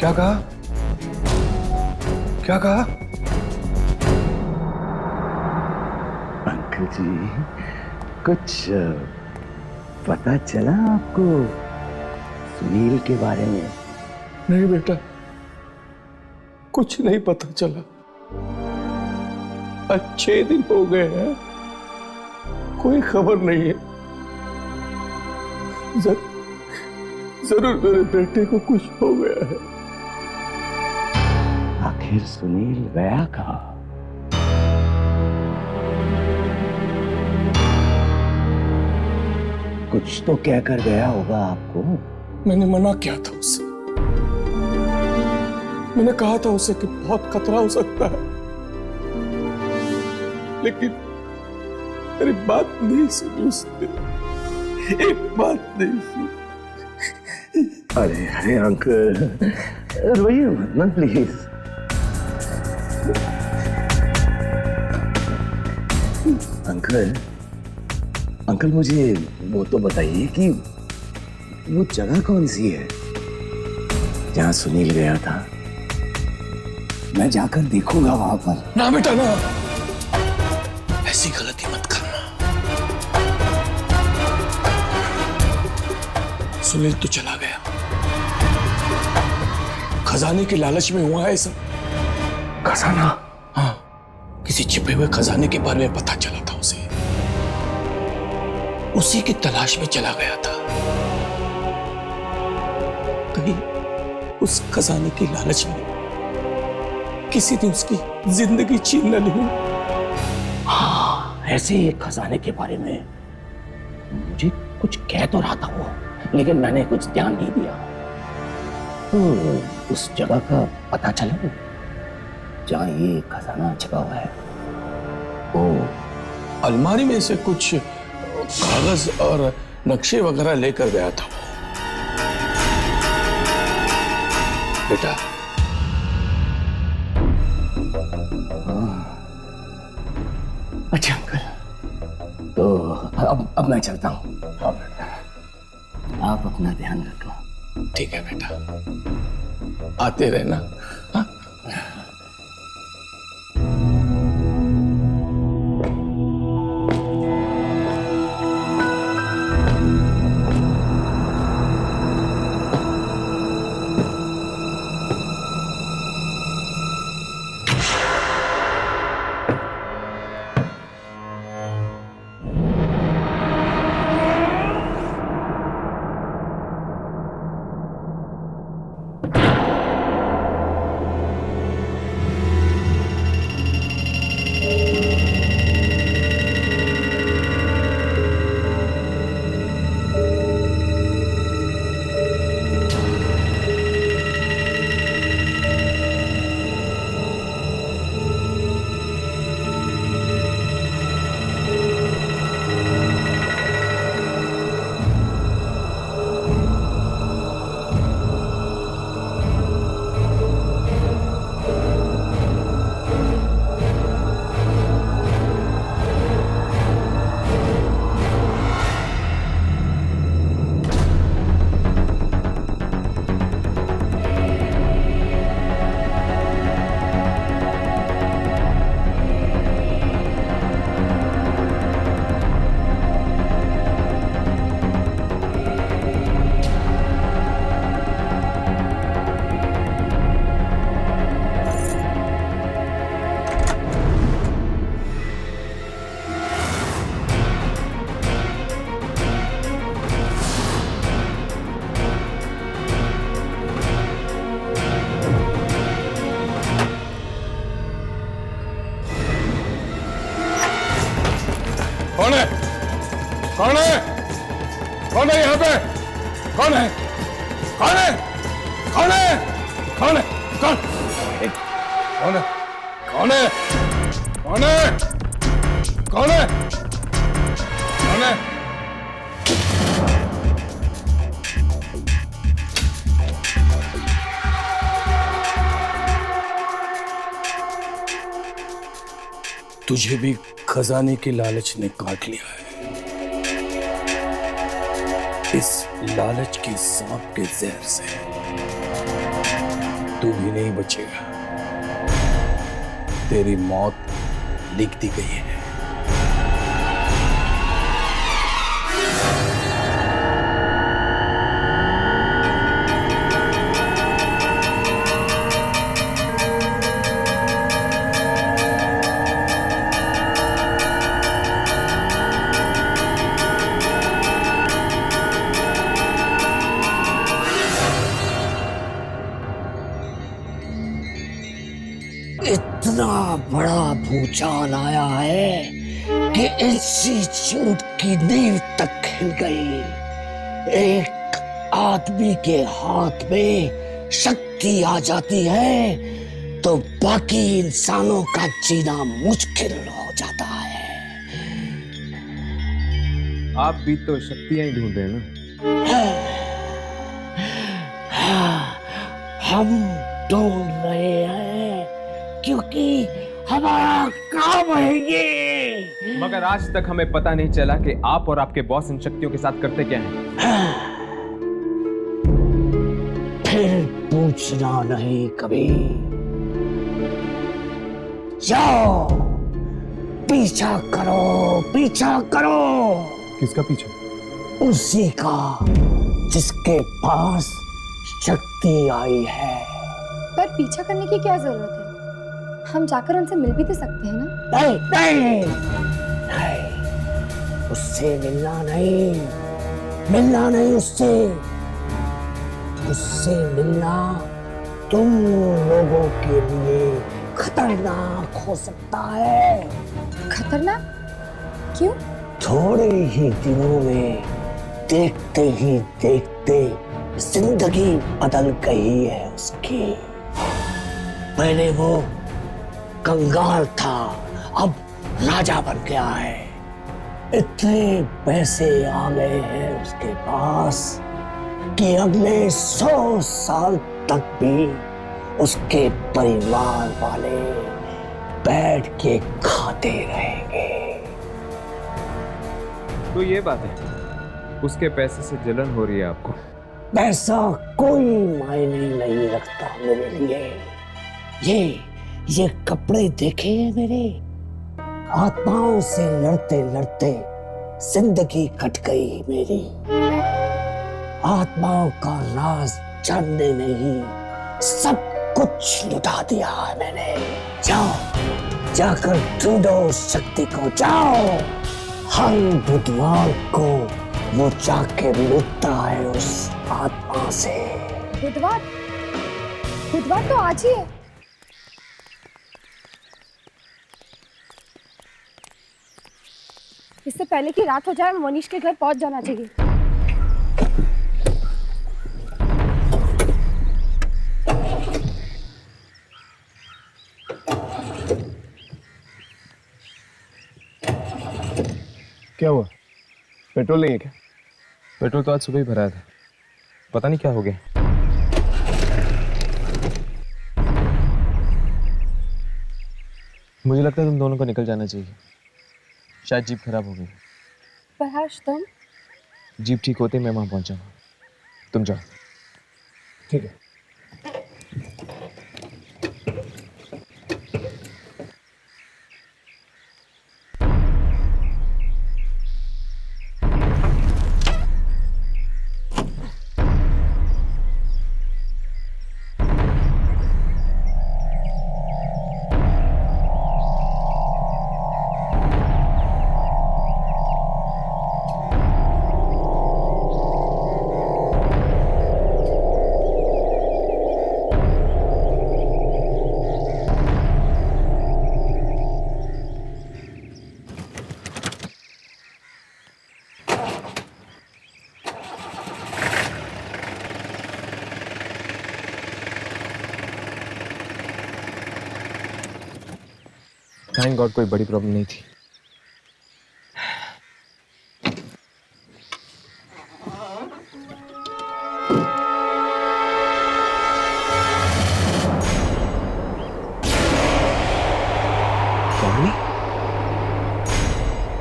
क्या कहा? क्या कहा? अंकल जी, कुछ पता चला आपको सुनील के बारे में? नहीं बेटा, कुछ नहीं पता चला। आज 6 दिन हो गए हैं, कोई खबर नहीं है। जरूर मेरे बेटे को कुछ हो गया है। आखिर सुनील गया कहाँ? कुछ तो कहकर गया होगा आपको। मैंने मना किया था उससे। मैंने कहा था उसे कि बहुत खतरा हो सकता है, लेकिन मेरी बात नहीं सुनी उसने। एक बात नहीं सुनी। अरे अरे अंकल, रोइए मत ना प्लीज। अंकल अंकल मुझे वो तो बताइए कि वो जगह कौन सी है जहां सुनील गया था? मैं जाकर देखूंगा वहां पर। ना बेटा ना, ऐसी गलती मत करना। सुनील तो चला गया, खजाने की लालच में हुआ है सब। खजाना? हाँ, किसी छिपे हुए खजाने के बारे में पता चला था उसे। उसी की तलाश में चला गया था। कहीं उस खजाने की लालच में किसी ने उसकी जिंदगी छीन न ली। हाँ, ऐसे ही एक खजाने के बारे में मुझे कुछ कह तो रहा था वो, लेकिन मैंने कुछ ध्यान नहीं दिया। तो उस जगह का पता चला जहां ये खजाना छिपा हुआ है। वो अलमारी में से कुछ कागज और नक्शे वगैरह लेकर गया था वो। बेटा, अच्छा अंकल, तो अब मैं चलता हूँ। हाँ बेटा, आप अपना ध्यान रखो। ठीक है बेटा, आते रहना। हाँ? कौन है? कौन है? कौन है यहाँ पे? कौन है? कौन है? कौन है? कौन है? कौन? कौन है? कौन है? कौन है? कौन है? कौन है? तुझे भी खजाने की लालच ने काट लिया है। इस लालच की सांप के जहर से तू भी नहीं बचेगा। तेरी मौत लिख दी गई है। इतना बड़ा भूचाल आया है कि इंस्टीट्यूट की नींव तक हिल गई। एक आदमी के हाथ में शक्ति आ जाती है तो बाकी इंसानों का जीना मुश्किल हो जाता है। आप भी तो शक्तियां ही ढूंढ रहे हैं ना? हम ढूंढ रहे हैं क्योंकि हमारा काम है ये। मगर आज तक हमें पता नहीं चला कि आप और आपके बॉस इन शक्तियों के साथ करते क्या हैं। फिर पूछना नहीं कभी। जाओ पीछा करो, पीछा करो। किसका पीछा? उसी का जिसके पास शक्ति आई है। पर पीछा करने की क्या जरूरत है? हम जाकर उनसे मिल भी तो सकते हैं ना? नहीं नहीं नहीं, उससे मिलना नहीं उससे। उससे मिलना तुम लोगों के लिए खतरनाक हो सकता है। खतरनाक? क्यों? थोड़े ही दिनों में देखते ही देखते जिंदगी बदल गई है उसकी। पहले वो कंगाल था, अब राजा बन गया है। इतने पैसे आ गए हैं उसके पास कि अगले 100 साल तक भी उसके परिवार वाले बैठ के खाते रहेंगे। तो ये बात है, उसके पैसे से जलन हो रही है आपको? पैसा कोई मायने नहीं रखता मेरे लिए। ये कपड़े देखे हैं मेरे? आत्माओं से लड़ते लड़ते जिंदगी कट गई मेरी। आत्माओं का राज जानने में ही सब कुछ लुटा दिया है मैंने। जाओ जाकर ढूंढो शक्ति को, जाओ। हर बुधवार को वो जाके मिलता है उस आत्मा से। बुधवार? बुधवार तो आज ही है। इससे पहले कि रात हो जाए मनीष के घर पहुंच जाना चाहिए। क्या हुआ? पेट्रोल नहीं है क्या? पेट्रोल तो आज सुबह ही भराया था, पता नहीं क्या हो गया। मुझे लगता है तुम दोनों को निकल जाना चाहिए, शायद जीप खराब हो गई। पर हर्ष तुम? जीप ठीक होते ही मैं वहां पहुंचाऊंगा, तुम जाओ। ठीक है। थैंक गॉड कोई बड़ी प्रॉब्लम नहीं थी। यामिनी?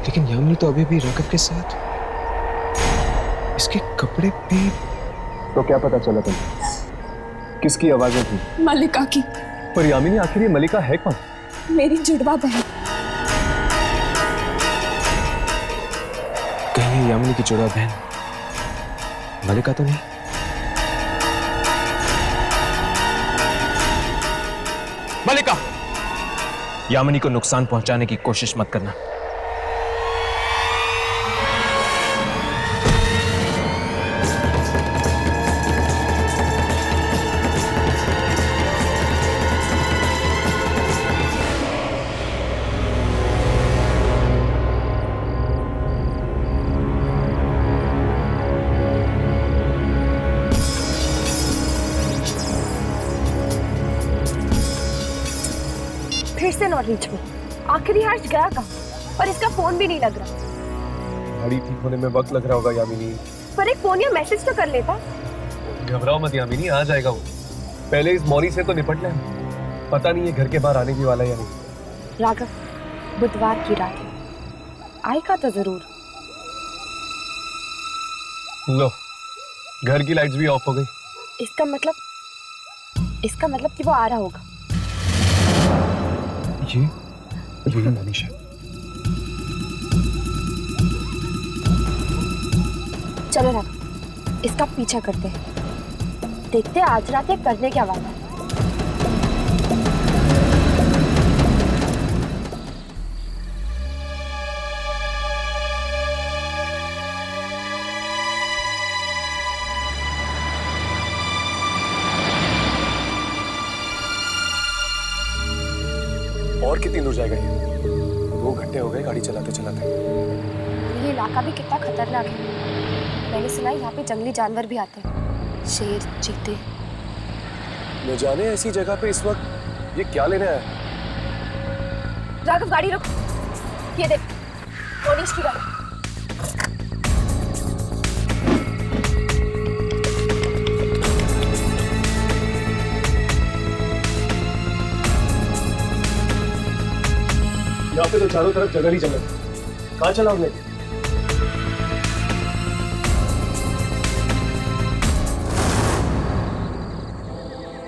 लेकिन यामिनी तो अभी भी राघव के साथ, इसके कपड़े भी। तो क्या पता चला तुम्हें? किसकी आवाजें थी? मलिका की। पर यामिनी, आखिर ये मलिका है कौन? मेरी जुड़वा बहन। कहीं ये यामिनी की जुड़वा बहन मलिका तो नहीं? मलिका, यामिनी को नुकसान पहुंचाने की कोशिश मत करना। फिर से नॉट रीचेबल। आखिरी हर्ष गया कहाँ? और इसका फोन भी नहीं लग रहा। गाड़ी ठीक होने में वक्त लग रहा होगा यामिनी। पर एक फोन या मैसेज तो कर लेता। घबराओ मत यामिनी, आ जाएगा वो। पहले इस मौरी से तो निपट ले। पता नहीं ये घर के बाहर आने भी वाला है या नहीं। राघव, बुधवार की रात है, आएगा तो जरूर। लो, घर की लाइट्स भी ऑफ हो गई। इसका मतलब कि वो आ रहा होगा। यही मनीष है। चलो राघव, इसका पीछा करते हैं। देखते हैं आज रात ये करने क्या वाला है। और कितनी दूर जाएगा ये? 2 घंटे हो गए गाड़ी चलाते चलाते। ये इलाका भी कितना खतरनाक है। मैंने सुना है यहाँ पे जंगली जानवर भी आते हैं, शेर, चीते। न जाने ऐसी जगह पे इस वक्त ये क्या लेने आया? राघव, गाड़ी रुक। ये देख, मनीष की गाड़ी। यहाँ पे तो चारों तरफ जंगल ही जंगल। कहाँ चला हमने?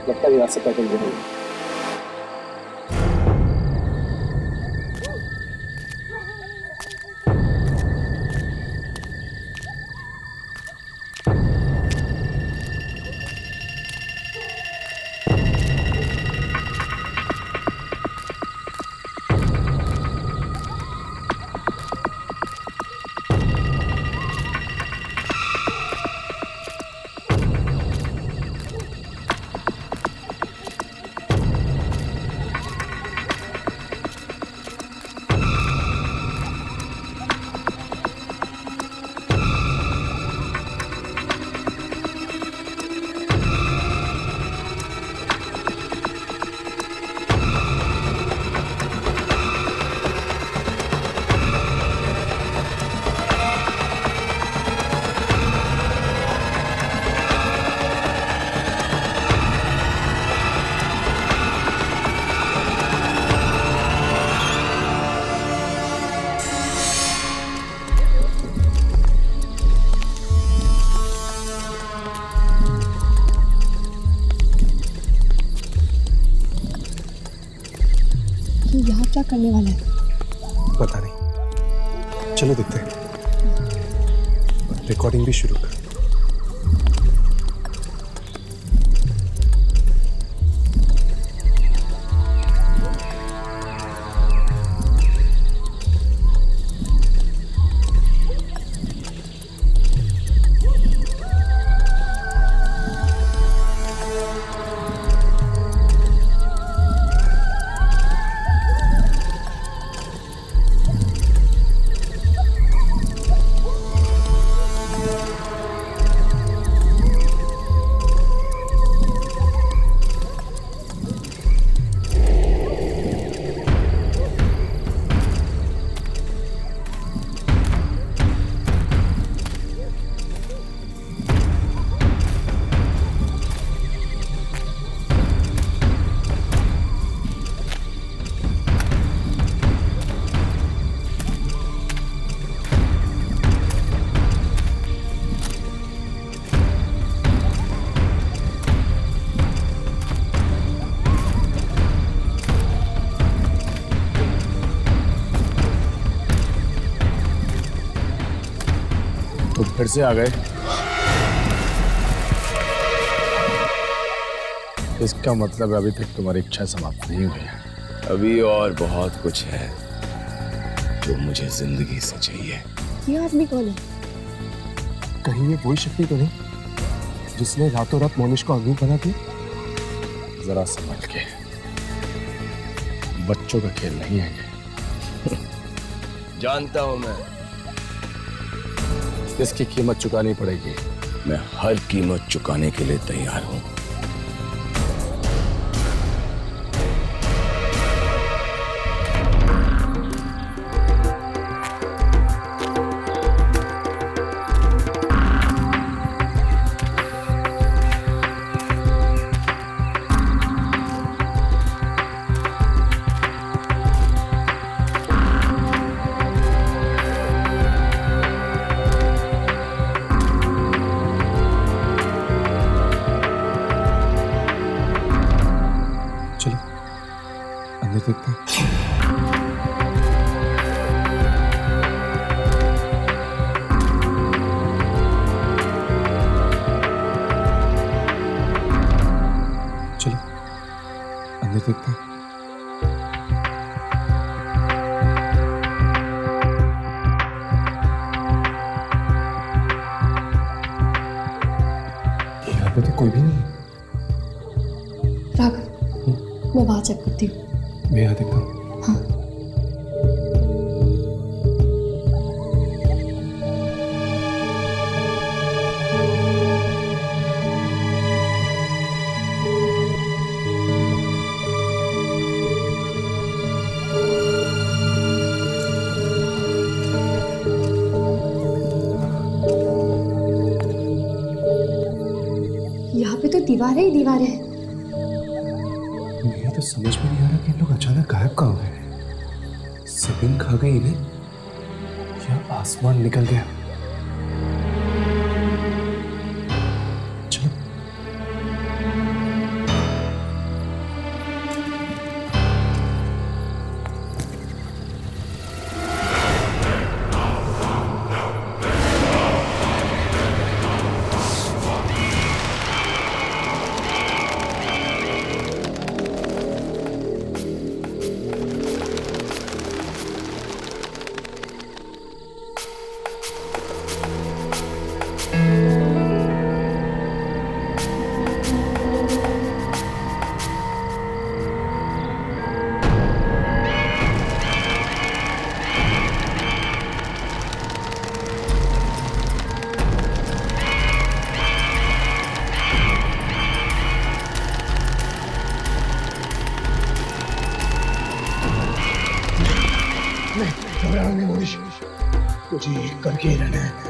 लगता है यहाँ से पैदल गए। यहाँ क्या करने वाला है? पता नहीं, चलो देखते हैं। रिकॉर्डिंग भी शुरू कर। तुम फिर से आ गए। इसका मतलब अभी तक तुम्हारी इच्छा समाप्त नहीं हुई है। अभी और बहुत कुछ है जो मुझे जिंदगी से चाहिए। ये आदमी कौन है? कहीं ये वही शक्ति तो नहीं जिसने रातों रात मोनिश को अग्नि बना दिया? जरा संभल के, बच्चों का खेल नहीं है ये। जानता हूं मैं, इसकी कीमत चुकानी पड़ेगी। मैं हर कीमत चुकाने के लिए तैयार हूं। चलो अंदर देखते हैं। चलो अंदर देखते हैं। यहाँ पे तो कोई भी नहीं है। राघव, मैं वहां चेक करती हूँ। मैं यहाँ देखता हूँ। हाँ। यहाँ पे तो दीवारें ही दीवारें हैं। मुझे तो समझ में नहीं आ रहा कि इन लोग अचानक गायब कहाँ हो गए। जमीन खा गई इन्हें या आसमान निकल गया। चलो घबराओ नहीं मोनिश, तुझे करके ही रहना है।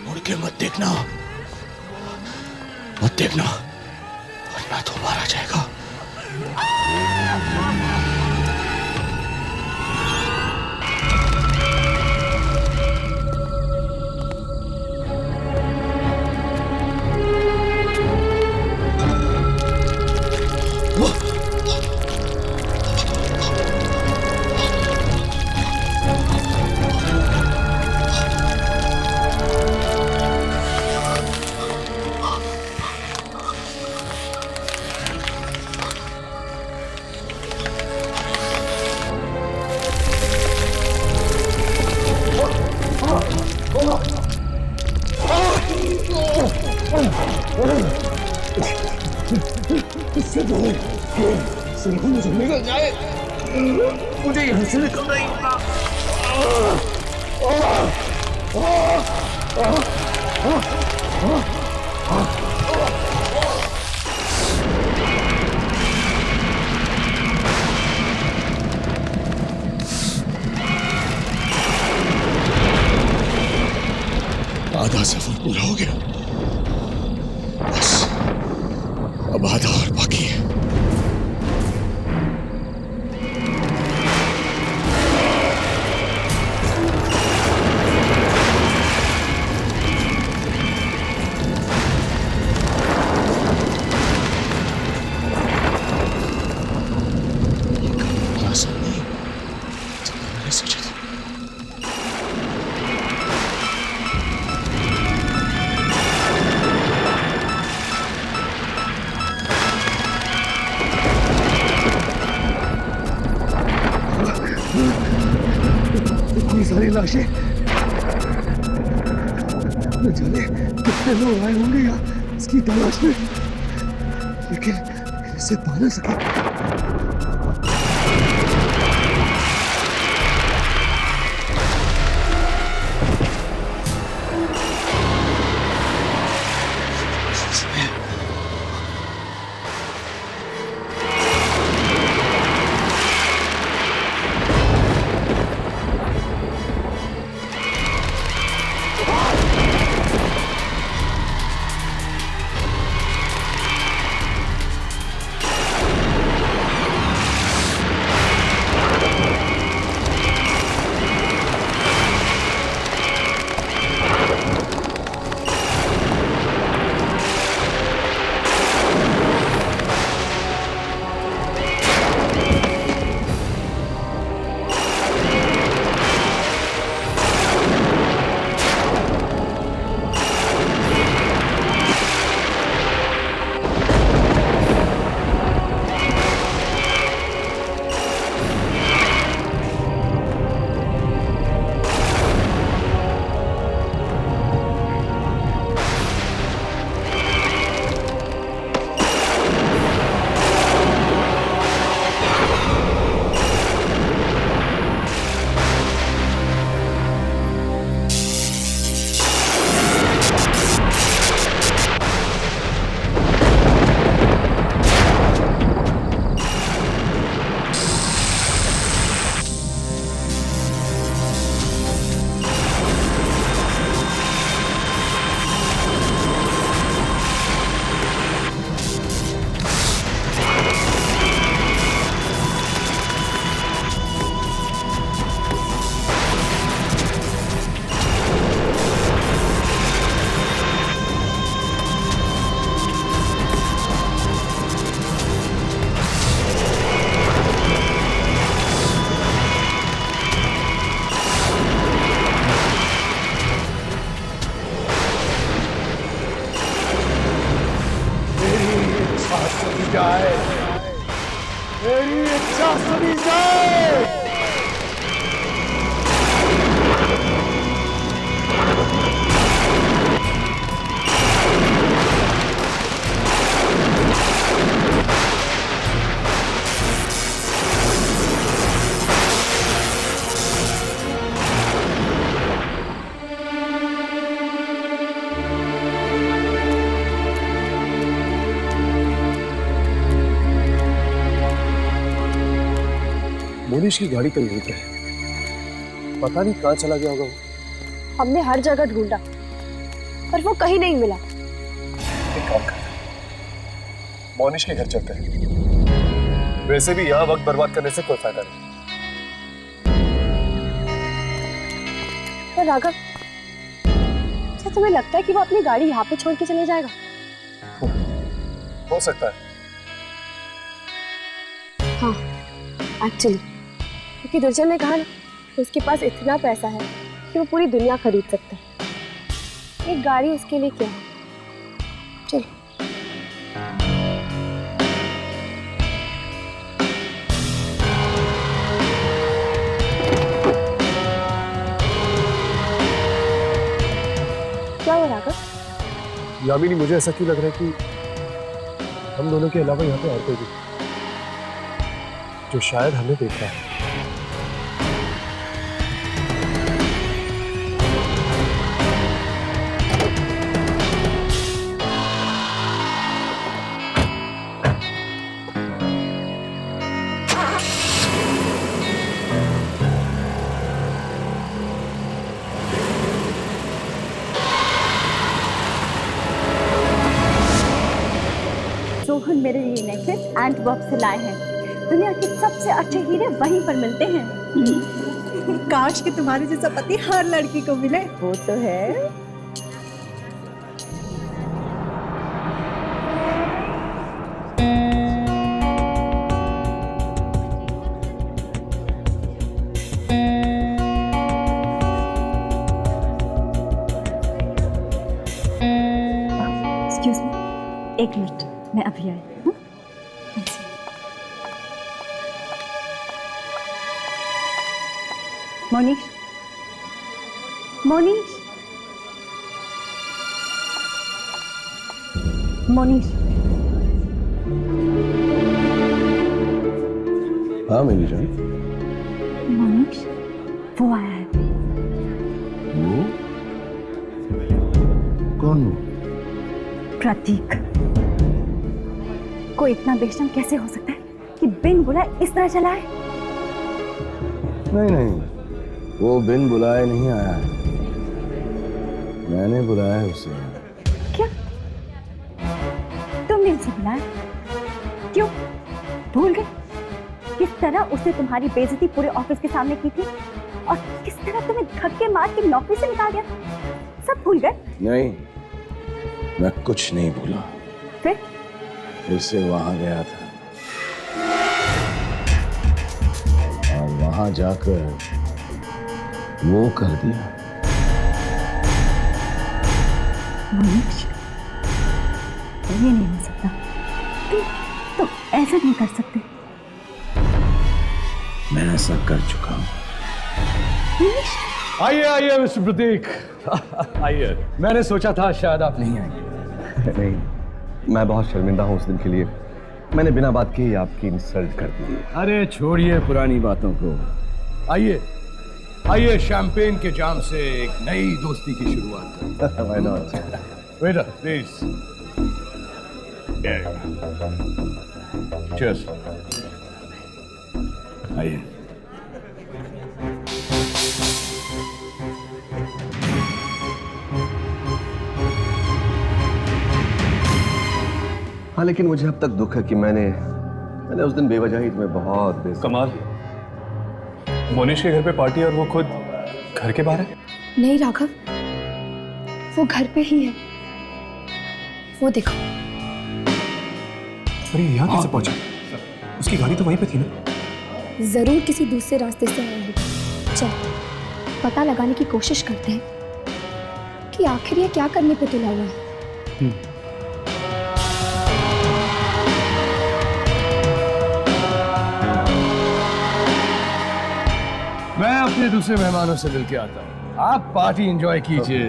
मुड़ के मत देखना, मत देखना, वरना तो मारा जाएगा। इससे दूर सिर्फ मुझे निकल जाए, मुझे यहाँ से निकलना ही होगा। आधा सफर पूरा हो गया, बस अब आधा और लाशें, न जाने कितने लोग आए होंगे यहाँ इसकी तलाश में, लेकिन इसे पा ना सके। मेरी इच्छा सुनी जाए। मोनिश की गाड़ी तो यहीं पे है, पता नहीं कहाँ चला गया होगा वो। हमने हर जगह ढूंढा पर वो कहीं नहीं मिला। एक काम करते हैं, मोनिश के घर चलते हैं। वैसे भी यहाँ वक्त बर्बाद करने से कोई फायदा नहीं। पर राघव, क्या तुम्हें लगता है कि वो अपनी गाड़ी यहाँ पे छोड़ के चले जाएगा? हो सकता है। हाँ, एक्चुअली क्योंकि दुर्जन ने कहा ना कि उसके पास इतना पैसा है कि वो पूरी दुनिया खरीद सकता है। एक गाड़ी उसके लिए क्या है? चलो। क्या हुआ राघव? यामिनी, मुझे ऐसा क्यों लग रहा है कि हम दोनों के अलावा यहाँ पे और कोई भी जो शायद हमें देख रहा है। सोहन मेरे लिए नेकलेस एंटवर्प से लाए हैं। दुनिया के सबसे अच्छे हीरे वहीं पर मिलते हैं। काश कि तुम्हारे जैसा पति हर लड़की को मिले। वो तो है। एक्सक्यूज मी, एक मिनट, मैं अभी आई। मोनिश, मोनीश, मोनीश, हाँ मेरी जान। मोनीश, वो आया है। वो कौन? प्रतीक। कोई इतना बेशरम कैसे हो सकता है कि बिन बुलाए इस तरह चला है? नहीं नहीं, वो बिन बुलाए नहीं आया है, मैंने बुलाया है उसे। क्या? तुमने उसे बुलाया? क्यों? भूल गए किस तरह उसने तुम्हारी बेइज्जती पूरे ऑफिस के सामने की थी और किस तरह तुम्हें धक्के मार के नौकरी से निकाल दिया? सब भूल गए? नहीं, मैं कुछ नहीं भूला। फिर से वहां गया था और वहां जाकर वो कर दिया। मोनीश, ये नहीं हो सकता। तुम ऐसा नहीं कर सकते। मैं ऐसा कर चुका हूं। मोनीश, आइए आइए मिस्टर प्रतीक, आइए। मैंने सोचा था शायद आप नहीं आएंगे। नहीं, मैं बहुत शर्मिंदा हूँ उस दिन के लिए। मैंने बिना बात के ही आपकी इंसल्ट कर दी। अरे छोड़िए पुरानी बातों को, आइए आइए शैंपेन के जाम से एक नई दोस्ती की शुरुआत करते हैं। Why not? Waiter please. Cheers. आइए। हाँ, लेकिन मुझे अब तक दुख है कि मैंने उस दिन बेवजह ही तुम्हें बहुत कमाल, मोनिश के घर पे पार्टी और वो खुद घर के बाहर है। नहीं राघव, वो घर पे ही है, वो देखो। अरे यहाँ कैसे पहुंचा? उसकी गाड़ी तो वहीं पे थी ना। जरूर किसी दूसरे रास्ते से आया होगा। चल पता लगाने की कोशिश करते हैं कि आखिर ये क्या करने पे तुला हुआ है। मैं अपने दूसरे मेहमानों से मिलके आता हूँ, आप पार्टी एंजॉय कीजिए।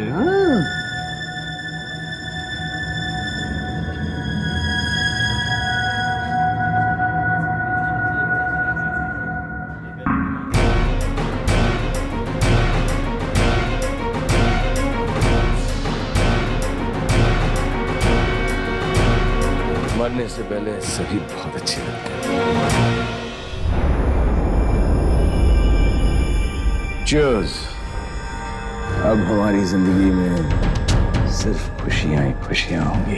मरने से पहले सभी बहुत अच्छे लगते हैं। Cheers! अब हमारी जिंदगी में सिर्फ खुशियां ही खुशियां होंगी।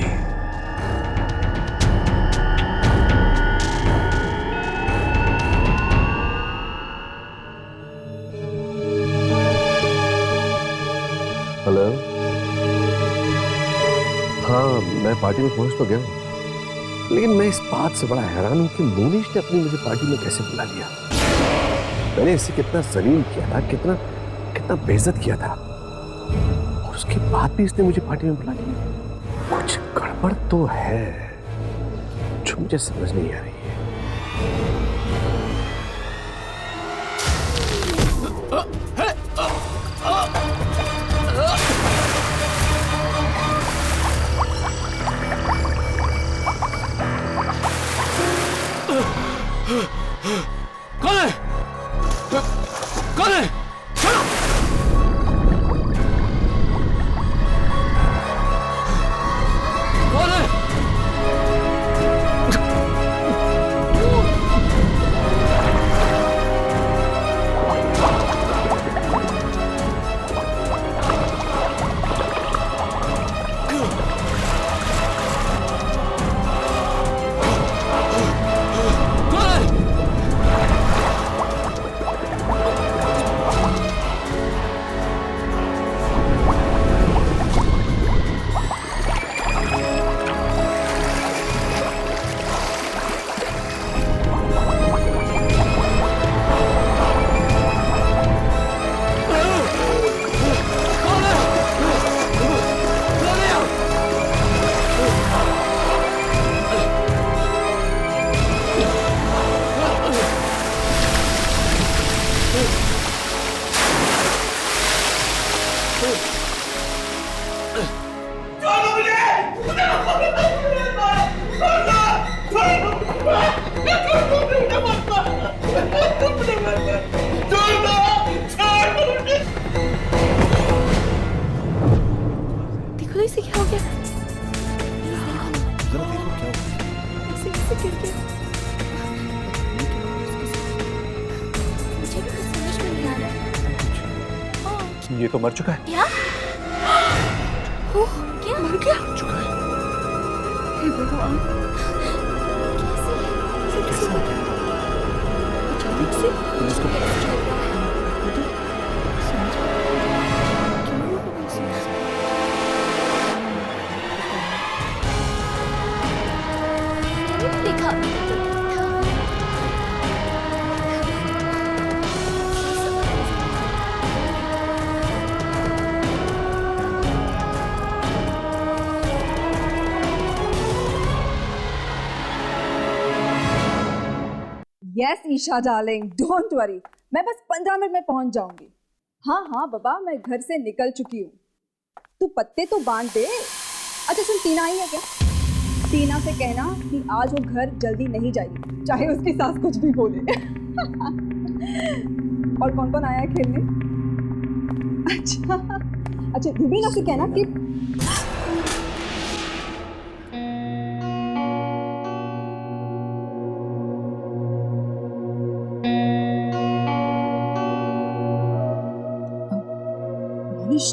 हेलो। हाँ, मैं पार्टी में पहुंच तो गया हूँ, लेकिन मैं इस बात से बड़ा हैरान हूँ कि मोनिश ने अपनी मुझे पार्टी में कैसे बुला लिया। मैंने इसे कितना जलील किया था, कितना कितना बेइज्जत किया था, और उसके बाद भी इसने मुझे पार्टी में बुला लिया। कुछ गड़बड़ तो है जो मुझे समझ नहीं आ रही है। कौन है? कौन है? कौन है? चलो इसे क्या हो गया? जरा देखो क्या हुआ। इसे गिर गया। मुझे भी कुछ समझ में नहीं आ रहा है। ये तो मर चुका है। क्या? ओह, क्या मर गया? चुका है। हे भगवान, कैसे हो गया? अचानक से पुलिस को पता चला। समझ में क्यों हो गई ऐसे? देखा yes Isha darling, don't worry, मैं बस 15 मिनट में पहुंच जाऊंगी। हाँ हाँ बाबा, मैं घर से निकल चुकी हूँ। तू पत्ते तो बांध दे। अच्छा सुन, टीना आई है क्या? टीना से कहना कि आज वो घर जल्दी नहीं जाएगी, चाहे उसकी सास कुछ भी बोले। और कौन कौन आया है खेलने? अच्छा रूबीना से कहना कि मोनिश,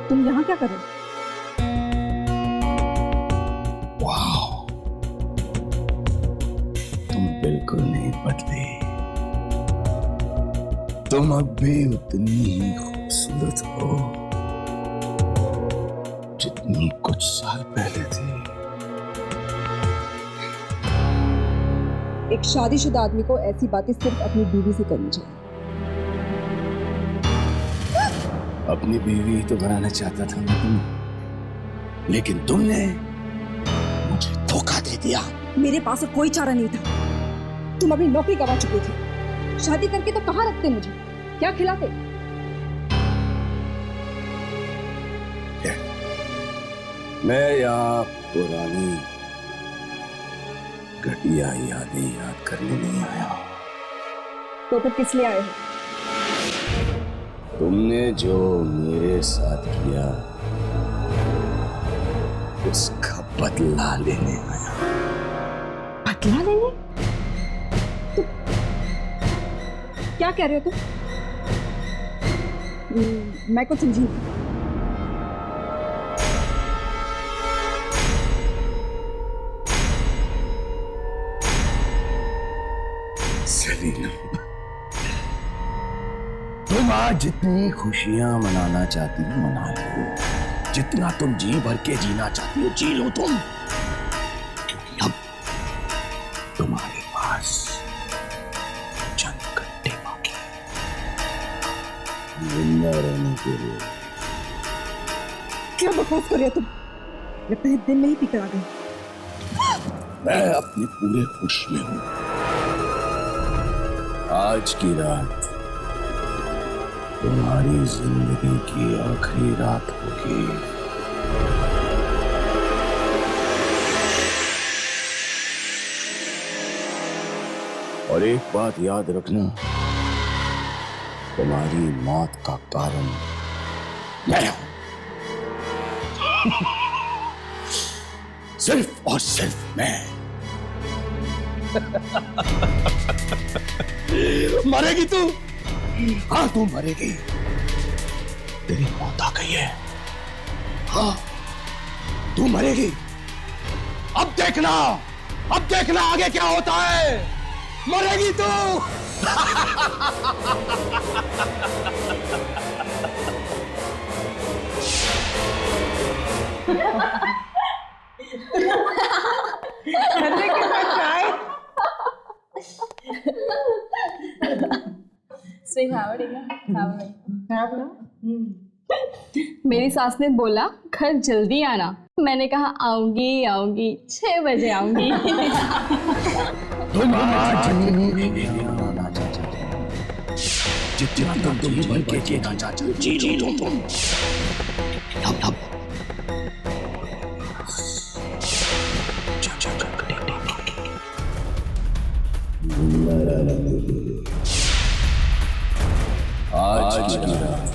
तुम यहाँ क्या कर रहे हो? वाह, तुम बिल्कुल नहीं बदले। तुम अब भी उतनी ही खूबसूरत हो जितनी कुछ साल पहले थी। एक शादीशुदा आदमी को ऐसी बातें सिर्फ अपनी बीवी से करनी चाहिए। अपनी बीवी तो बनाना चाहता था मैं, लेकिन तुमने मुझे धोखा दे दिया। मेरे पास और कोई चारा नहीं था। तुम अपनी नौकरी गवा चुके थे। शादी करके तो कहाँ रखते मुझे? क्या खिलाते? मैं यहाँ पुरानी घटिया यादें याद करने नहीं आया। तो फिर किस लिए आए हो? तुमने जो मेरे साथ किया उसका बदला लेने आया। बदला लेने? तो क्या कह रहे हो तुम? मैं कुछ समझी नहीं। सेलिना, तुम आज जितनी खुशियां मनाना चाहती हो मना लो। जितना तुम जी भर के जीना चाहती हो जी लो तुम, क्योंकि अब तुम्हारे पास चंद घंटे बाकी जिंदा रहने के लिए। क्या बकवास कर रहे हो तुम? लगता है दिन में ही पीकर आ गए। मैं अपने पूरे होश में हूं। आज की रात तुम्हारी जिंदगी की आखिरी रात होगी। और एक बात याद रखना, तुम्हारी मौत का कारण मैं हूं। सिर्फ और सिर्फ मैं। मरेगी तू? हाँ तू मरेगी। तेरी मौत आ गई है। हाँ तू मरेगी। अब देखना आगे क्या होता है। मरेगी तू। मेरी सास ने बोला घर जल्दी आना। मैंने कहा आऊंगी आऊंगी, 6 बजे आऊंगी। तुम आज जितना तुम जी भर के जीना चाहते हो जी लो तुम। अब आज की रात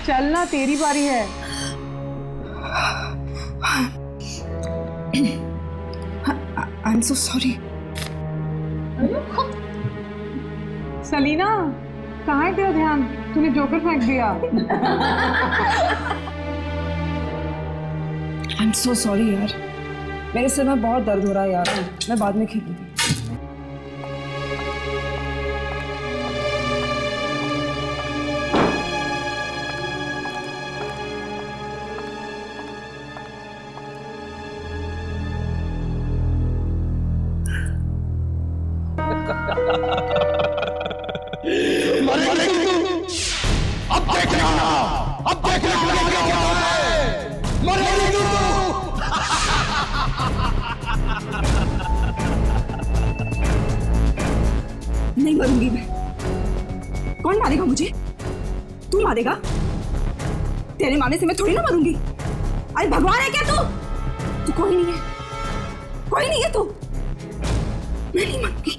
चलना, तेरी बारी है। I am so sorry. Salina, कहाँ है तेरा ध्यान? तूने जोकर फेंक दिया। आई एम सो सॉरी यार, मेरे सिर में बहुत दर्द हो रहा है यार, मैं बाद में खेलूंगी। अब देखना क्या होता है। मरेगी तू। नहीं मरूंगी मैं। कौन मारेगा मुझे? तू मारेगा? तेरे मारने से मैं थोड़ी ना मरूंगी। अरे भगवान है क्या तू? तू कोई नहीं है, कोई नहीं है तू। मैं नहीं मरूंगी।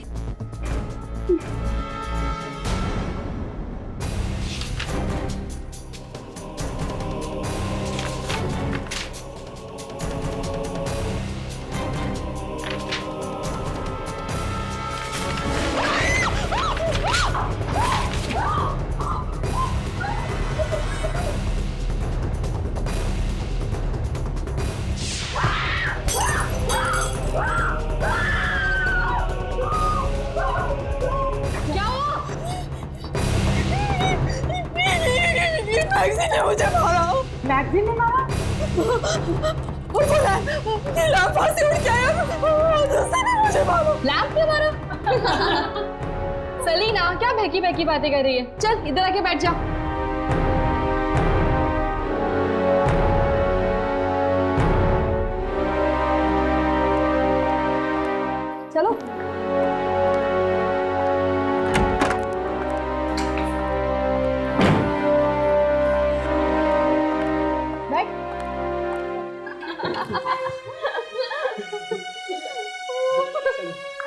मैगजीन ने मुझे मारा। मैगजीन ने मारा? और वो लैंप वहां से उड़ के आया, उसने ने मुझे मारा। लैंप क्यों मारा? सलीना क्या बहकी बहकी बातें कर रही है? चल इधर आके बैठ जा। चलो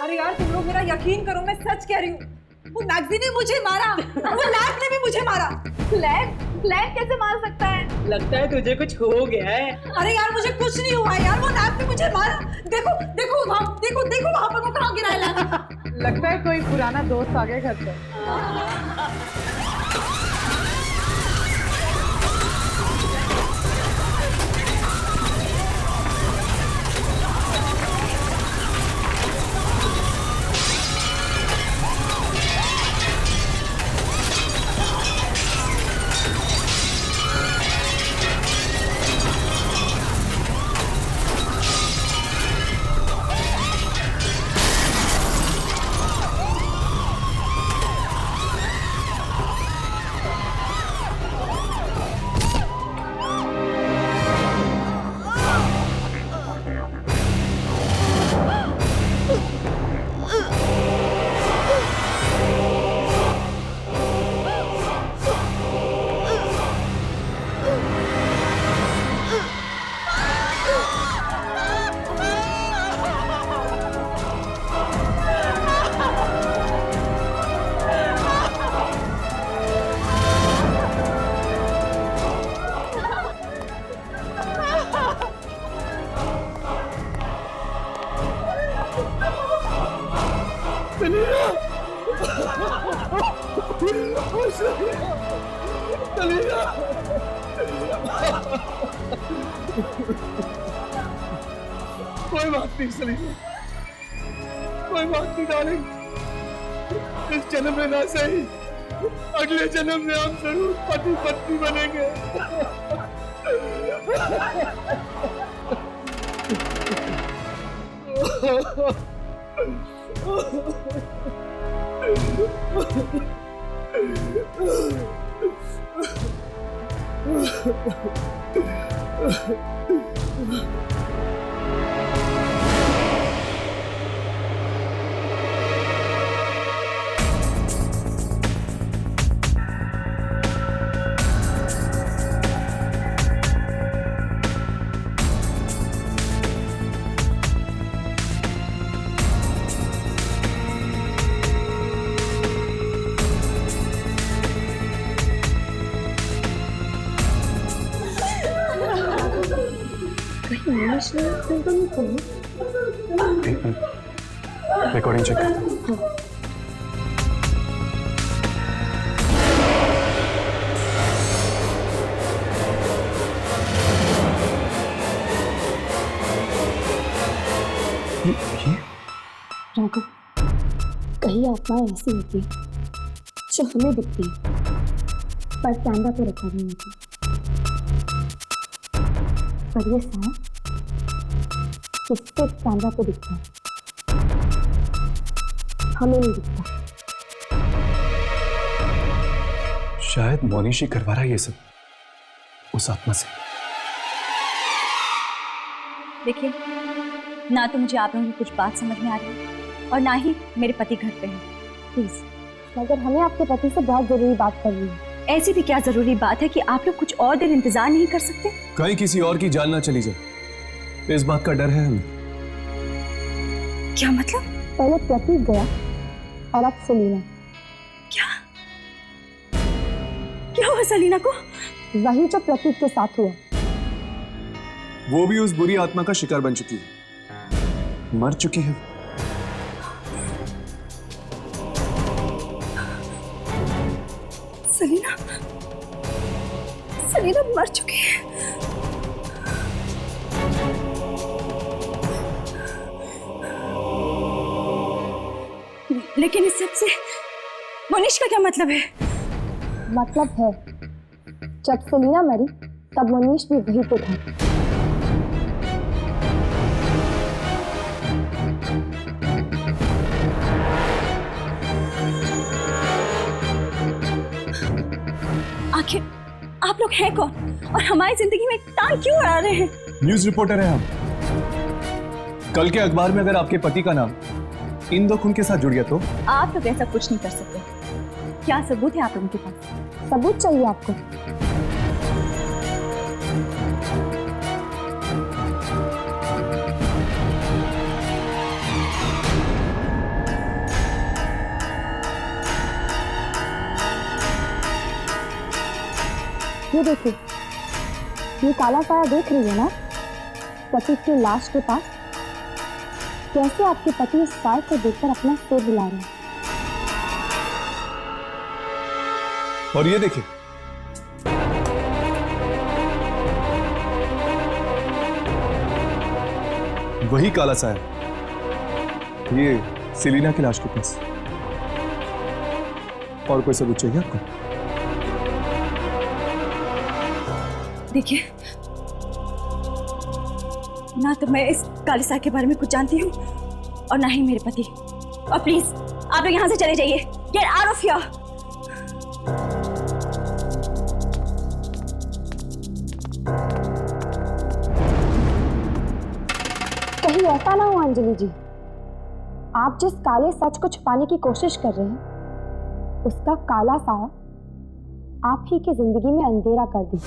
अरे यार तुम लोग मेरा यकीन करो, मैं सच कह रही हूँ। वो मैगजीन ने मुझे मारा, वो लैंप ने भी मुझे मारा। लैंप कैसे मार सकता है? लगता है तुझे कुछ हो गया है। अरे यार मुझे कुछ नहीं हुआ यार, वो लैंप ने मुझे मारा। देखो देखो वहाँ, देखो देखो वहाँ पर वो कहाँ गिरा है लैंप। लगता है कोई पुराना दोस्त आ गया घर पर। कोई बात नहीं सलीना, कोई बात नहीं डार्लिंग। इस जन्म में ना सही, अगले जन्म में हम जरूर पति पत्नी बनेंगे। मनीष ने फोन तो नहीं खोला। Recording check. राघव, कई आत्माएं ऐसी होती हैं जो हमें दिखती है पर कैमरा पे रिकॉर्ड नहीं होती। पर ये साया किसके कैमरा पे दिखता है, हमें नहीं दिखता। शायद मोनिश ही करवा रहा है ये सब उस आत्मा से। देखिए, ना तो मुझे आप लोगों की कुछ बात समझ में आ रही है और ना ही मेरे पति घर पे हैं। प्लीज, मगर हमें आपके पति से बहुत जरूरी बात करनी है। ऐसी भी क्या जरूरी बात है कि आप लोग कुछ और दिन इंतजार नहीं कर सकते? कहीं किसी और की जान ना चली जाए, इस बात का डर है हमें। क्या मतलब? पहले प्रतीक गया और अब सलीना। क्या क्या हुआ सलीना को? वही जो प्रतीक के साथ हुआ। वो भी उस बुरी आत्मा का शिकार बन चुकी है, मर चुकी है। सलीना सलीना मर चुकी है। लेकिन इस सब से मोनिश का क्या मतलब है? मतलब है, जब सलीना मरी तब मनीष भी वहीं पे था। आखिर आप लोग हैं कौन और हमारी जिंदगी में टांग क्यों अड़ा रहे हैं? न्यूज रिपोर्टर है हम। कल के अखबार में अगर आपके पति का नाम इन दो खून के साथ जुड़ गया तो? आप लोग ऐसा कुछ नहीं कर सकते। क्या सबूत है आप लोगों के पास? सबूत चाहिए आपको? ये देखिए, ये काला साया देख रही है ना, प्रतीक की लाश के पास। कैसे आपके पति इस साए को देखकर अपना सिर हिला रहे हैं। और ये देखिए, वही काला साया, ये सेलिना की लाश के पास। और कोई सबूत चाहिए आपको? देखिए, ना तो मैं इस काली साया के बारे में कुछ जानती हूँ और ना ही मेरे पति। और प्लीज आप लोग यहाँ से चले जाइए। Get out of here. कहीं ऐसा ना हो अंजलि जी, आप जिस काले सच को छुपाने की कोशिश कर रहे हैं, उसका काला साया आप ही की जिंदगी में अंधेरा कर दे।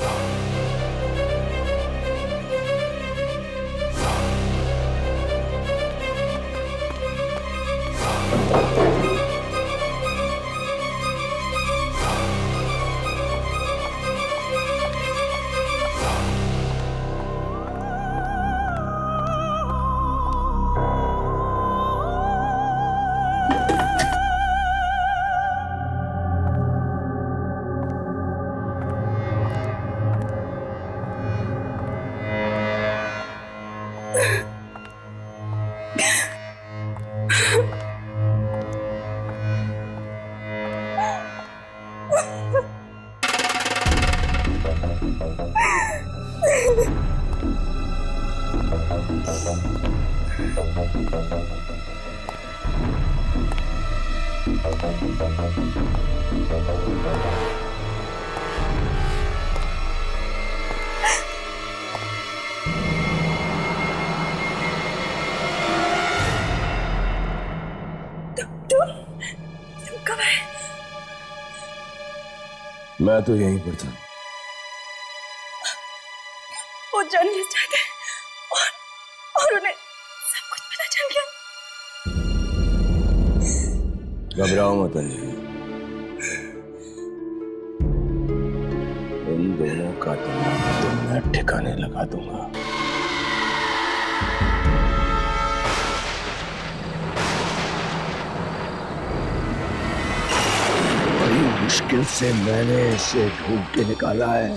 तुम कब आए? मैं तो यहीं पर था। वो जर्नलिस्ट आए थे और उन्हें सब कुछ पता चल गया। घबराओ मत अंजलि, इन दोनों का दिमाग तो मैं ठिकाने लगा दूंगा। मुश्किल से मैंने इसे ढूंढ के निकाला है।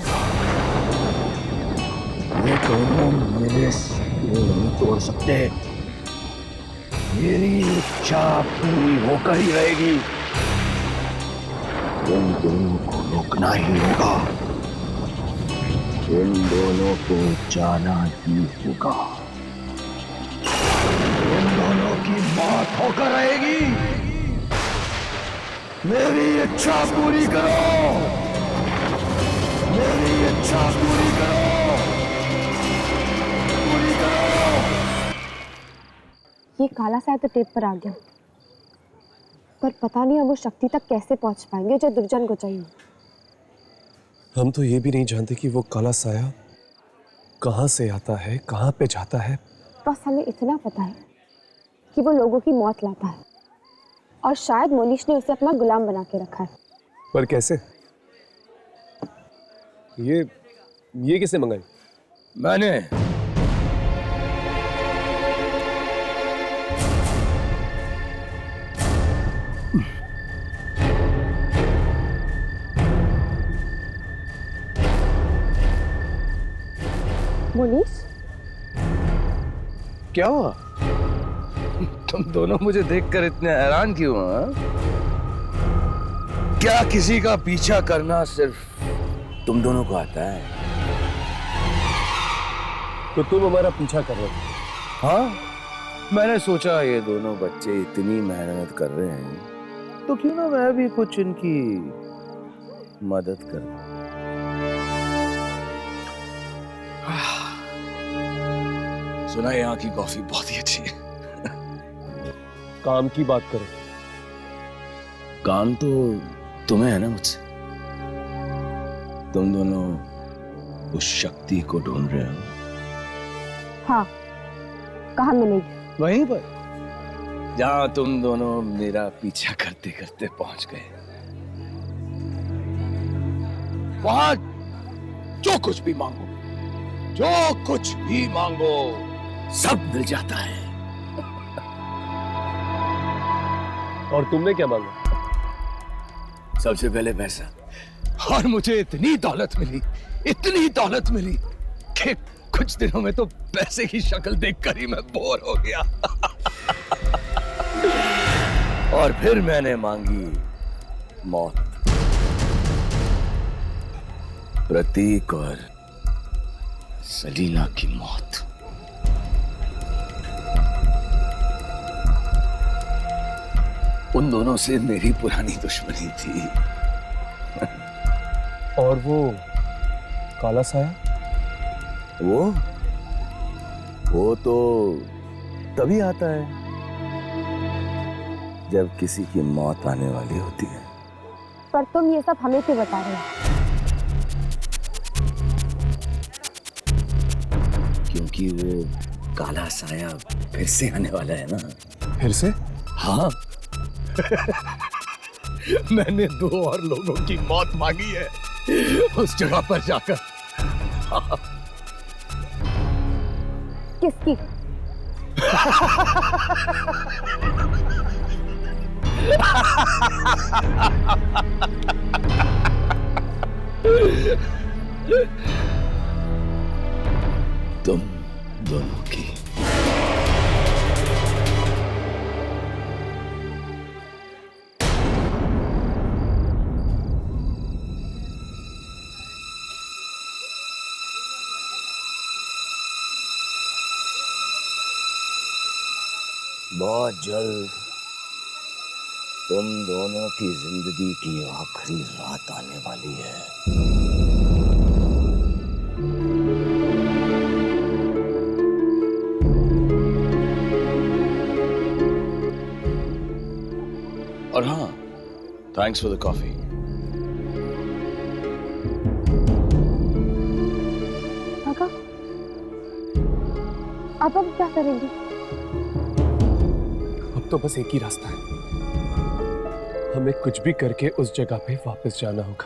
ये दोनों मेरे सपने नहीं तोड़ सकते। मेरी इच्छा पूरी होकर ही रहेगी। इन दोनों को रोकना ही होगा। इन दोनों को जाना ही होगा। इन दोनों की मौत होकर रहेगी। मेरी इच्छा पूरी करो। मेरी इच्छा पूरी करो। पूरी करो। ये काला साया तो टेप पर आ गया, पर पता नहीं हम उस शक्ति तक कैसे पहुंच पाएंगे जो दुर्जन को चाहिए। हम तो ये भी नहीं जानते कि वो काला साया कहाँ से आता है, कहाँ पे जाता है। बस हमें इतना पता है कि वो लोगों की मौत लाता है, और शायद मोनिश ने उसे अपना गुलाम बना के रखा है। पर कैसे? ये किसने मंगाई? मैंने। मोनिश, क्या हुआ? तुम दोनों मुझे देखकर इतने हैरान क्यों? क्या किसी का पीछा करना सिर्फ तुम दोनों को आता है? तो तुम हमारा पीछा कर रहे हो? हाँ, मैंने सोचा ये दोनों बच्चे इतनी मेहनत कर रहे हैं तो क्यों ना मैं भी कुछ इनकी मदद कर दूं। सुना यहाँ की कॉफी बहुत ही अच्छी है। काम की बात करो। काम तो तुम्हें है ना मुझसे। तुम दोनों उस शक्ति को ढूंढ रहे हो। हाँ, कहाँ मिलेगी? वहीं पर जहां तुम दोनों मेरा पीछा करते करते पहुंच गए। वहां जो कुछ भी मांगो, जो कुछ भी मांगो, सब मिल जाता है। और तुमने क्या मांगा? सबसे पहले पैसा। और मुझे इतनी दौलत मिली कि कुछ दिनों में तो पैसे की शक्ल देखकर ही मैं बोर हो गया। और फिर मैंने मांगी मौत। प्रतीक और सलीना की मौत। उन दोनों से मेरी पुरानी दुश्मनी थी। और वो काला साया? वो तो तभी आता है जब किसी की मौत आने वाली होती है। पर तुम ये सब हमें क्यों बता रहे हो? क्योंकि वो काला साया फिर से आने वाला है ना। फिर से? हाँ। मैंने 2 और लोगों की मौत मांगी है उस जगह पर जाकर। किसकी? तुम दोनों की। बहुत जल्द तुम दोनों की जिंदगी की आखिरी रात आने वाली है। और हाँ, थैंक्स फॉर द कॉफी। काका, अब हम क्या करेंगे? अब तो बस एक ही रास्ता है। हमें कुछ भी करके उस जगह पे वापस जाना होगा।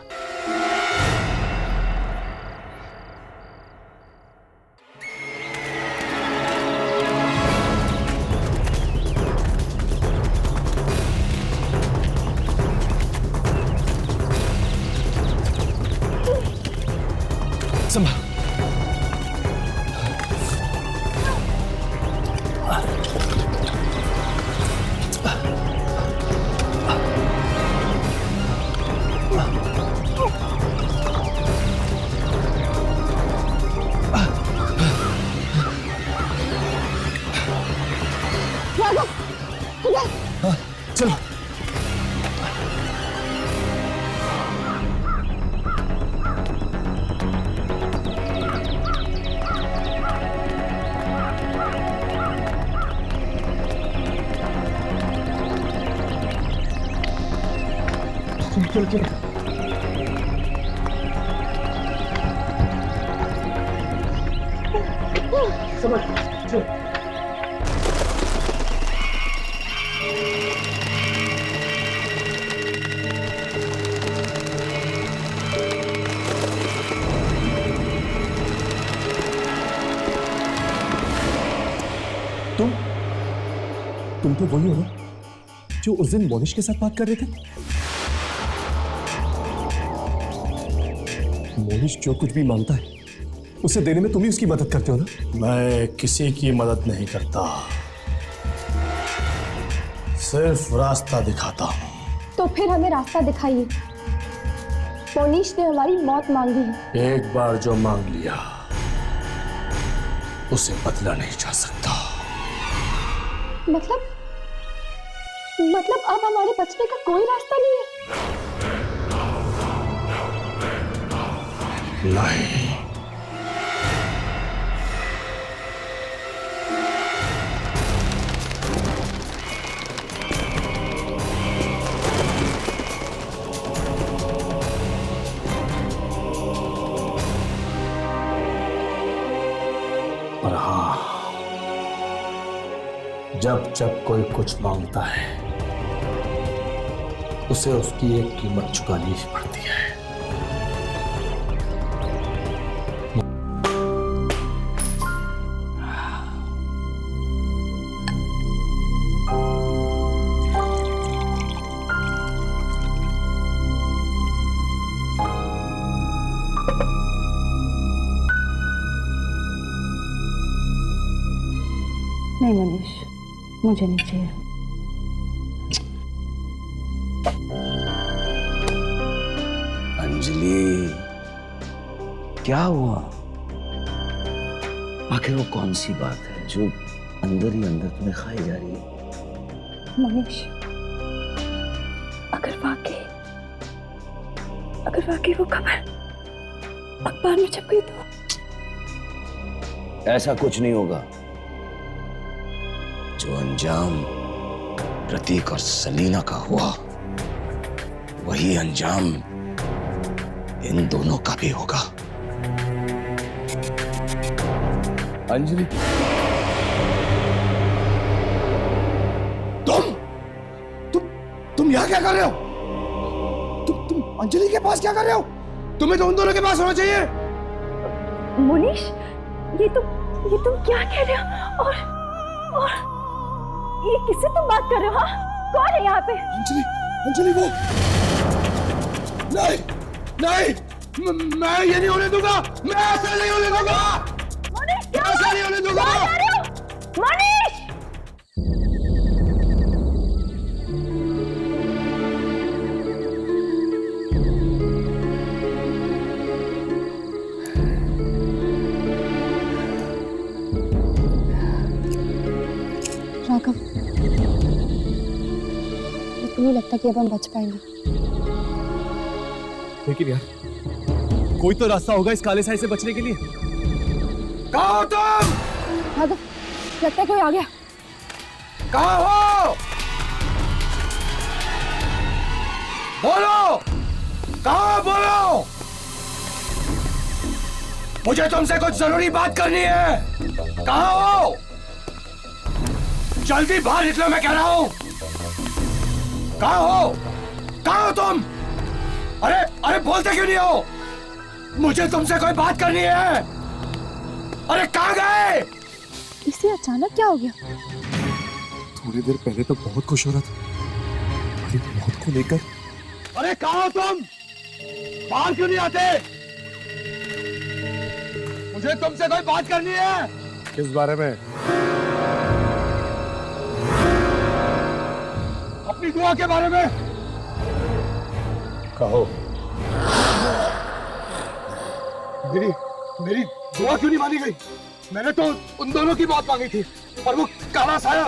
चल चल समझ चल। तुम तो वही हो ना जो उस दिन मोनिश के साथ बात कर रहे थे? मोनिश जो कुछ भी मांगता है उसे देने में तुम ही उसकी मदद करते हो ना? मैं किसी की मदद नहीं करता, सिर्फ रास्ता दिखाता हूँ। तो फिर हमें रास्ता दिखाइए। मोनिश ने हमारी मौत मांगी है। एक बार जो मांग लिया उसे बदला नहीं जा सकता। मतलब अब हमारे बचने का कोई रास्ता नहीं है? नहीं, पर हाँ, जब जब कोई कुछ मांगता है उसे उसकी एक कीमत चुकानी ही पड़ती है। नहीं मोनिश, मुझे नहीं चाहिए। अंजलि, क्या हुआ? आखिर वो कौन सी बात है जो अंदर ही अंदर तुम्हें खाई जा रही है? मोनिश, अगर वाकई वो खबर अखबार में छप गई तो? ऐसा कुछ नहीं होगा। जो अंजाम प्रतीक और सलीना का हुआ वही अंजाम इन दोनों का भी होगा। अंजलि, तुम यहाँ क्या कर रहे हो? तुम अंजलि के पास क्या कर रहे हो? तुम्हें तो उन दोनों के पास होना चाहिए। मोनिश, ये तुम क्या कह रहे हो? और ये किससे तुम बात कर रहे हो? हाँ, कौन है यहाँ पे? अंजलि वो नहीं, मैं ये नहीं होने दूंगा। मैं ऐसा नहीं होने दूंगा। मोनिश, क्या ऐसा नहीं होने दूंगा। क्या कर रहे हो? मोनिश! राघव, मुझे नहीं लगता कि अब हम बच पाएंगे। लेकिन यार, कोई तो रास्ता होगा इस काले साए से बचने के लिए। कहाँ हो तुम? राघव, लगता है कोई आ गया। कहाँ हो? बोलो, कहाँ हो? बोलो, मुझे तुमसे कुछ जरूरी बात करनी है। कहाँ हो? जल्दी बाहर निकलो, मैं कह रहा हूं। कहाँ हो? कहाँ हो तुम? अरे बोलते क्यों नहीं हो? मुझे तुमसे कोई बात करनी है। अरे कहाँ गए? इसे अचानक क्या हो गया? थोड़ी देर पहले तो बहुत खुश हो रहा था हमारी मौत को लेकर। अरे कहाँ हो तुम? बाहर क्यों नहीं आते? मुझे तुमसे कोई बात करनी है। किस बारे में? अपनी दुआ के बारे में। कहो। मेरी दुआ क्यों नहीं मानी गई? मैंने तो उन दोनों की बात मांगी थी और वो काला साया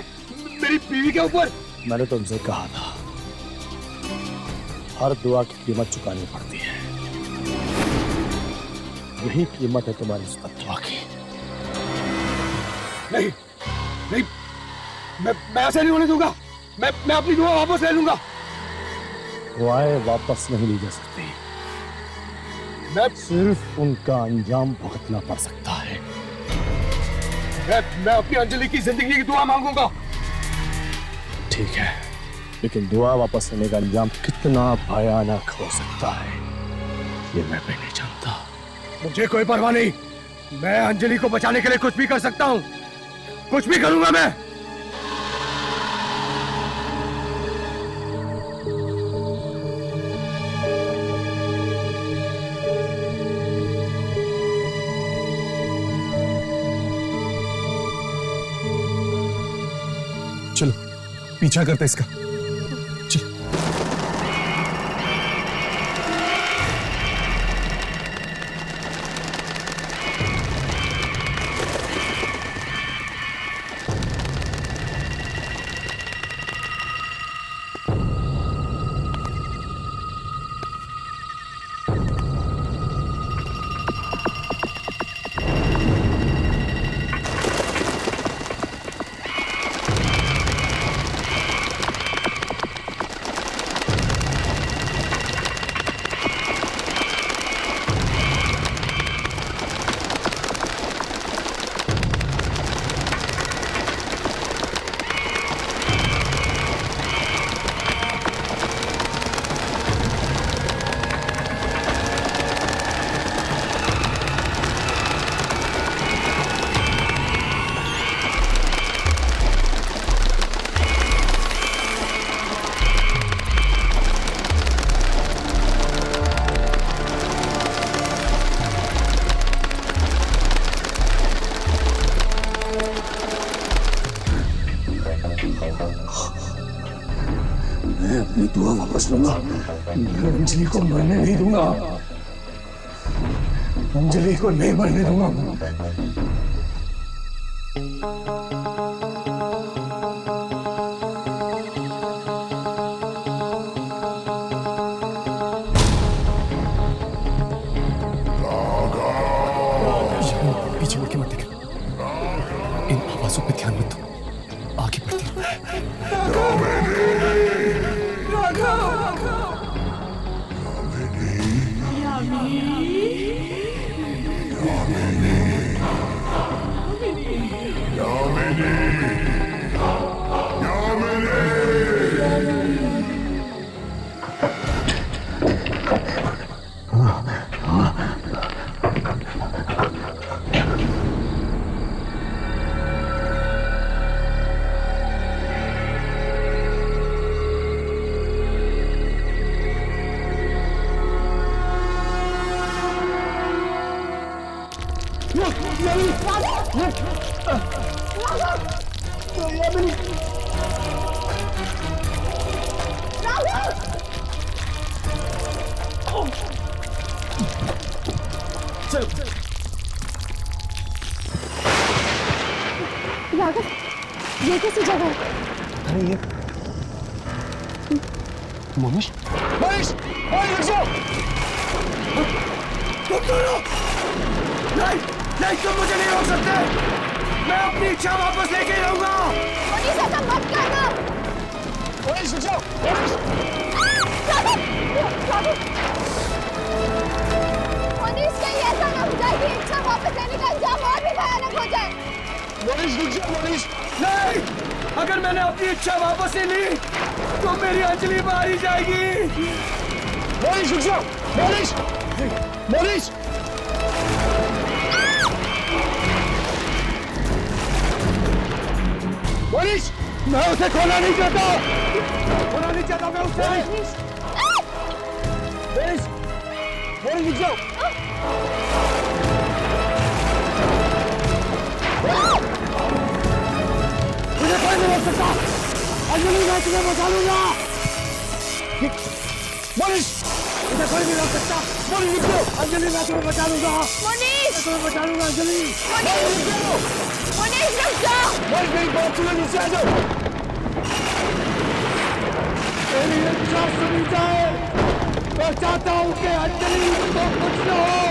मेरी बीवी के ऊपर। मैंने तुमसे कहा था हर दुआ की कीमत चुकानी पड़ती है। यही कीमत है तुम्हारी इस दुआ की। नहीं, मैं ऐसे नहीं होने दूंगा। मैं अपनी दुआ वापस ले लूंगा। दुआएं वापस नहीं ली जा सकती। मैं सिर्फ उनका अंजाम भुगतना पड़ सकता है। मैं अपनी अंजलि की जिंदगी की दुआ मांगूंगा। ठीक है, लेकिन दुआ वापस लेने का अंजाम कितना भयानक हो सकता है ये मैं भी नहीं जानता। मुझे कोई परवाह नहीं, मैं अंजलि को बचाने के लिए कुछ भी कर सकता हूं, कुछ भी करूंगा मैं। चलो पीछा करते इसका। चलो। मैं अपनी दुआ वापस लूंगा। मैं अंजलि को मरने नहीं दूंगा, अंजलि को नहीं मरने दूंगा। पीछे मुड़ के मत देख, इन आवाजों पे ध्यान मत दो, आगे बढ़ती राघव, ये कैसी जगह है? अरे ये मोनिश, मोनिश, रुक जाओ। तुम दोनों नहीं, नहीं, तुम मुझे नहीं रोक सकते। मैं अपनी इच्छा वापस लेके रहूंगा। मनीष, ऐसा मत करना। मोनिश, रुक जाओ। मनीष, कहीं ऐसा ना हो जाए कि इच्छा वापस लेने का अंजाम और भी भयानक हो जाए। मोनिश, रुक जाओ। मोनिश, नहीं, अगर मैंने अपनी इच्छा वापस ले ली तो मेरी अंजलि मारी जाएगी। मोनिश, रुक जाओ। मोनिश, मोनिश, मोनिश, मैं उसे खोना नहीं चाहता, खोना नहीं चाहता मैं उसे। मोनिश, मोनिश, मोनिश, रुक जाओ। मुझे कोई नहीं रोक सकता। अंजलि, मैं तुम्हें बचा लूंगा। मोनिश, मुझे कोई नहीं रोक सकता। मोनिश, रुक जाओ। अंजलि, मैं तुम्हें बचा लूंगा। मनीष, मैं तुम्हें बचा लूंगा। अंजलि, मनीष, रुक जाओ। मनीष, रुक जाओ। मोनिश, मेरी बात सुनो, नीचे आ जाओ। मेरी इच्छा सुनी जाए। मैं चाहता हूं कि अंजलि को कुछ न हो,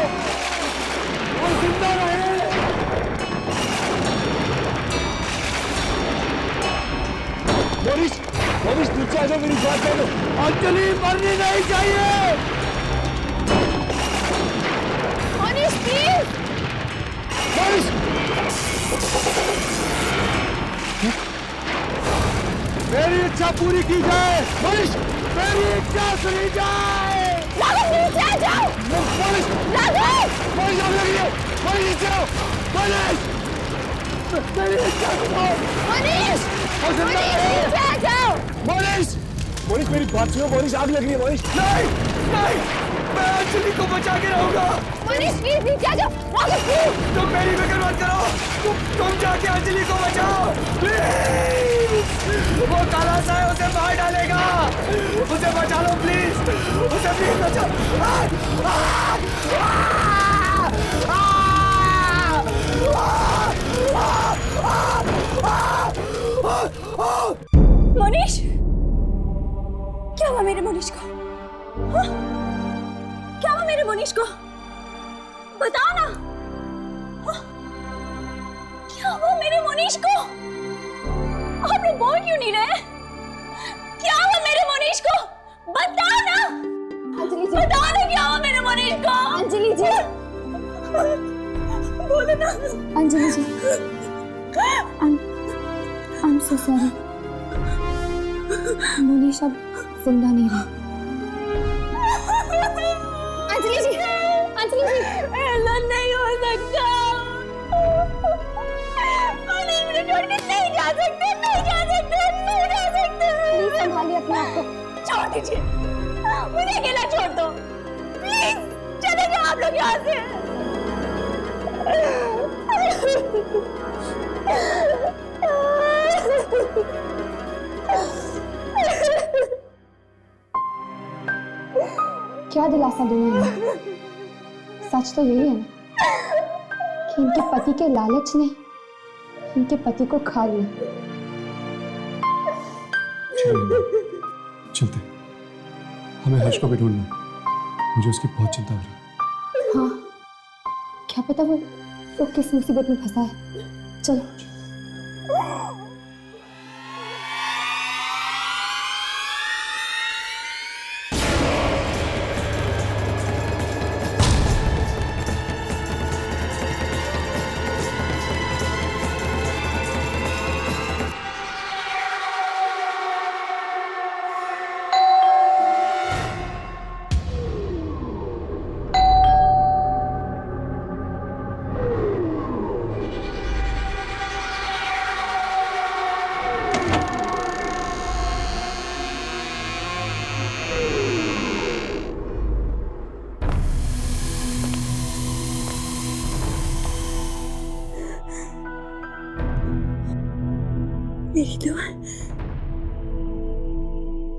वो जिंदा रहे। मोनिश, मनीष नीचे आ जाओ, मेरी बात सुनो। अंजलि मरनी नहीं चाहिए। मनीष प्लीज। मनीष मेरी इच्छा पूरी की जाए। मनीष मेरी इच्छा सुनी जाए। राघव नीचे आ जाओ। मनीष राघव मनीष आग लगी है। मनीष नीचे आओ। मनीष मेरी इच्छा सुनो। मनीष नीचे आ जाओ। मनीष मनीष मेरी बात सुनो। मनीष आग लग रही है। मनीष नहीं नहीं, मैं अंजलि को बचा के रहूंगा। मनीष प्लीज नीचे आ जाओ। राघव प्लीज। तुम मेरी फिक्र मत करो। तुम जाके अंजलि को बचाओ प्लीज। वो काला सा है, उसे मार डालेगा। उसे बचा लो प्लीज। उसे प्लीज बचाओ। मनीष, क्या हुआ मेरे मनीष को? हाँ? क्या हुआ मेरे मनीष को? बताओ ना। हाँ? क्या हुआ मेरे मनीष को? आप लोग बोल क्यों नहीं रहे? क्या हुआ मेरे मनीष को? बताओ ना। अंजलि जी, बताओ ना क्या हुआ मेरे मनीष को? अंजलि जी, बोलो ना। अंजलि जी, I'm so sorry. मनीष अब जिंदा नहीं रहा। अंजलि जी, अंजलि जी, ऐसा नहीं हो सकता। मनीष मुझे छोड़ के नहीं जा सकते, नहीं जा सकते, नहीं जा सकते। प्लीज संभालिए अपने आप को। छोड़ दीजिए, मुझे अकेला छोड़ दो प्लीज। चले जाओ आप लोग यहाँ से। क्या दिलासा दूं मैं इन्हें? सच तो यही है ना कि इनके पति के लालच ने इनके पति को खा लिया। चलते, हमें हर्ष को भी ढूंढना। मुझे उसकी बहुत चिंता हो रही है। हाँ, क्या पता वो किस मुसीबत में फंसा है। चलो।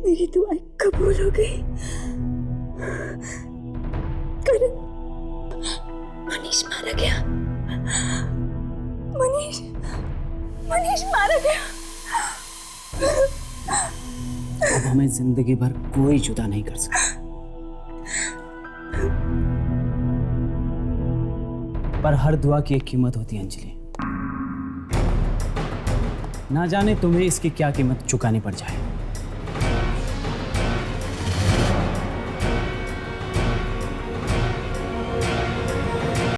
मेरी दुआ कबूल हो गई। करण, मनीष मारा गया। मनीष मारा गया। अब हमें जिंदगी भर कोई जुदा नहीं कर सकता। पर हर दुआ की एक कीमत होती है अंजलि। ना जाने तुम्हें इसकी क्या कीमत चुकानी पड़ जाए।